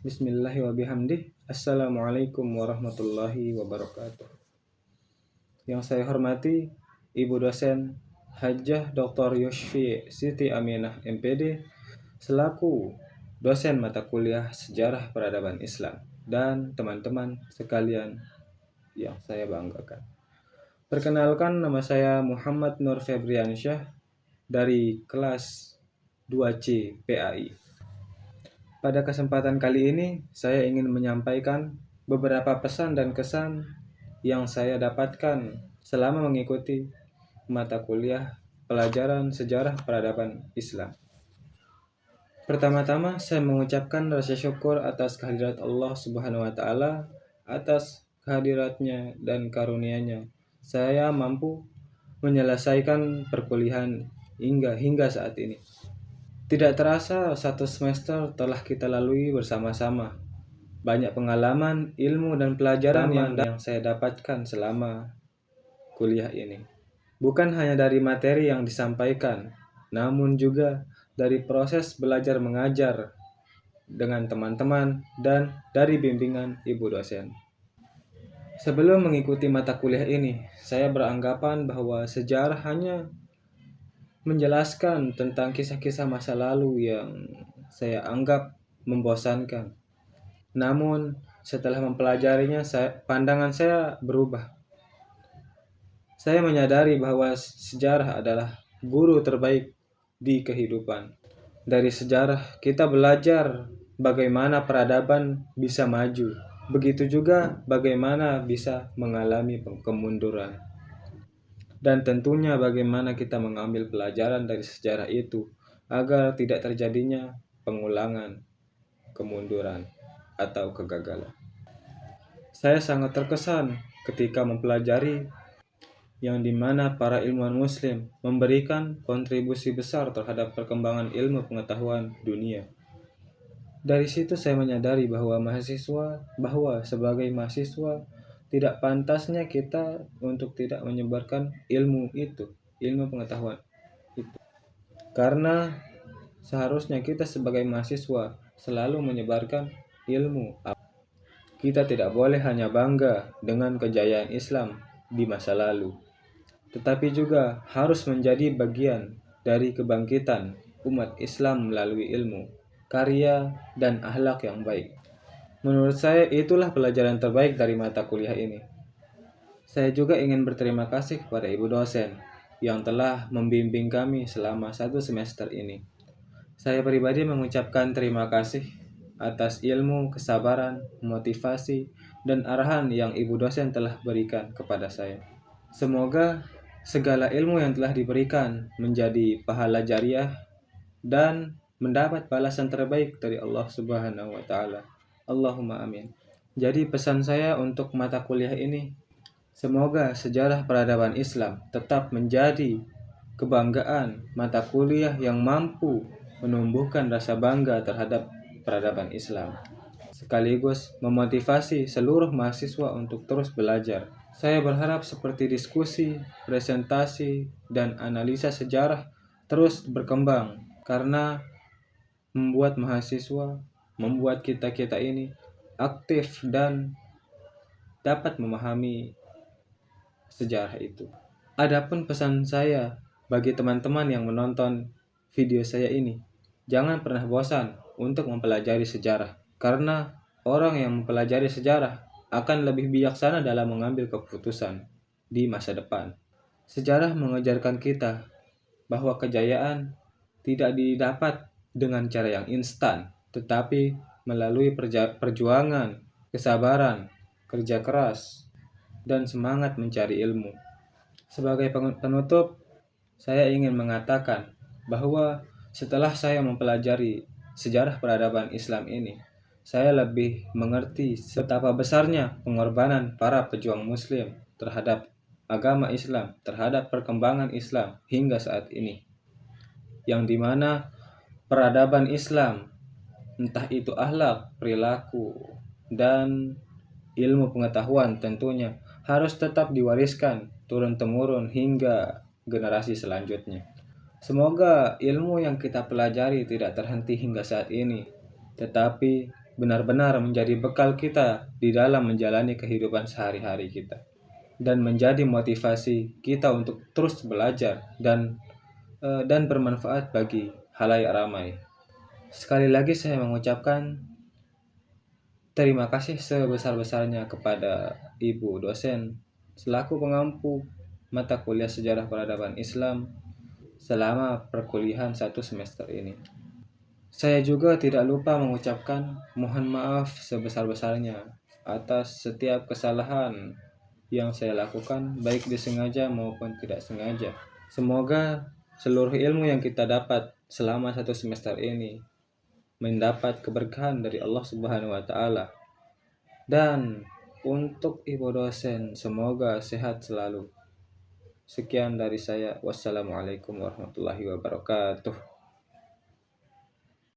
Bismillahirrahmanirrahim. Assalamualaikum warahmatullahi wabarakatuh. Yang saya hormati Ibu dosen Hajjah Dr. Yoshfi Siti Aminah MPD selaku dosen mata kuliah Sejarah Peradaban Islam dan teman-teman sekalian yang saya banggakan. Perkenalkan, nama saya Muhammad Nur Febriansyah dari kelas 2C PAI. Pada kesempatan kali ini, saya ingin menyampaikan beberapa pesan dan kesan yang saya dapatkan selama mengikuti mata kuliah pelajaran sejarah peradaban Islam. Pertama-tama, saya mengucapkan rasa syukur atas kehadirat Allah Subhanahu wa Ta'ala, atas kehadiratnya dan karunia-Nya. Saya mampu menyelesaikan perkuliahan hingga saat ini. Tidak terasa satu semester telah kita lalui bersama-sama. Banyak pengalaman, ilmu, dan pelajaran yang saya dapatkan selama kuliah ini. Bukan hanya dari materi yang disampaikan, namun juga dari proses belajar mengajar dengan teman-teman dan dari bimbingan ibu dosen. Sebelum mengikuti mata kuliah ini, saya beranggapan bahwa sejarah hanya menjelaskan tentang kisah-kisah masa lalu yang saya anggap membosankan. Namun, setelah mempelajarinya, pandangan saya berubah. Saya menyadari bahwa sejarah adalah guru terbaik di kehidupan. Dari sejarah, kita belajar bagaimana peradaban bisa maju. Begitu juga bagaimana bisa mengalami kemunduran. Dan tentunya bagaimana kita mengambil pelajaran dari sejarah itu agar tidak terjadinya pengulangan, kemunduran, atau kegagalan. Saya sangat terkesan ketika mempelajari yang dimana para ilmuwan muslim memberikan kontribusi besar terhadap perkembangan ilmu pengetahuan dunia. Dari situ saya menyadari bahwa sebagai mahasiswa tidak pantasnya kita untuk tidak menyebarkan ilmu pengetahuan itu. Karena seharusnya kita sebagai mahasiswa selalu menyebarkan ilmu. Kita tidak boleh hanya bangga dengan kejayaan Islam di masa lalu, tetapi juga harus menjadi bagian dari kebangkitan umat Islam melalui ilmu, karya, dan akhlak yang baik. Menurut saya itulah pelajaran terbaik dari mata kuliah ini. Saya juga ingin berterima kasih kepada ibu dosen yang telah membimbing kami selama 1 semester ini. Saya pribadi mengucapkan terima kasih atas ilmu, kesabaran, motivasi, dan arahan yang ibu dosen telah berikan kepada saya. Semoga segala ilmu yang telah diberikan menjadi pahala jariah dan mendapat balasan terbaik dari Allah Subhanahu wa Ta'ala. Allahumma amin. Jadi pesan saya untuk mata kuliah ini, semoga sejarah peradaban Islam tetap menjadi kebanggaan mata kuliah yang mampu menumbuhkan rasa bangga terhadap peradaban Islam, sekaligus memotivasi seluruh mahasiswa untuk terus belajar. Saya berharap seperti diskusi, presentasi, dan analisa sejarah terus berkembang karena membuat kita ini aktif dan dapat memahami sejarah itu. Adapun pesan saya bagi teman-teman yang menonton video saya ini, jangan pernah bosan untuk mempelajari sejarah, karena orang yang mempelajari sejarah akan lebih bijaksana dalam mengambil keputusan di masa depan. Sejarah mengajarkan kita bahwa kejayaan tidak didapat dengan cara yang instan, tetapi melalui perjuangan, kesabaran, kerja keras, dan semangat mencari ilmu. Sebagai penutup, saya ingin mengatakan bahwa setelah saya mempelajari sejarah peradaban Islam ini, saya lebih mengerti betapa besarnya pengorbanan para pejuang Muslim terhadap agama Islam, terhadap perkembangan Islam hingga saat ini. Yang dimana peradaban Islam, entah itu akhlak, perilaku, dan ilmu pengetahuan tentunya harus tetap diwariskan turun-temurun hingga generasi selanjutnya. Semoga ilmu yang kita pelajari tidak terhenti hingga saat ini, tetapi benar-benar menjadi bekal kita di dalam menjalani kehidupan sehari-hari kita, dan menjadi motivasi kita untuk terus belajar dan bermanfaat bagi halayak ramai. Sekali lagi saya mengucapkan terima kasih sebesar-besarnya kepada Ibu dosen selaku pengampu mata kuliah Sejarah Peradaban Islam selama perkuliahan 1 semester ini. Saya juga tidak lupa mengucapkan mohon maaf sebesar-besarnya atas setiap kesalahan yang saya lakukan, baik disengaja maupun tidak sengaja. Semoga seluruh ilmu yang kita dapat selama 1 semester ini mendapat keberkahan dari Allah Subhanahu wa Ta'ala. Dan untuk Ibu dosen, semoga sehat selalu. Sekian dari saya. Wassalamualaikum warahmatullahi wabarakatuh.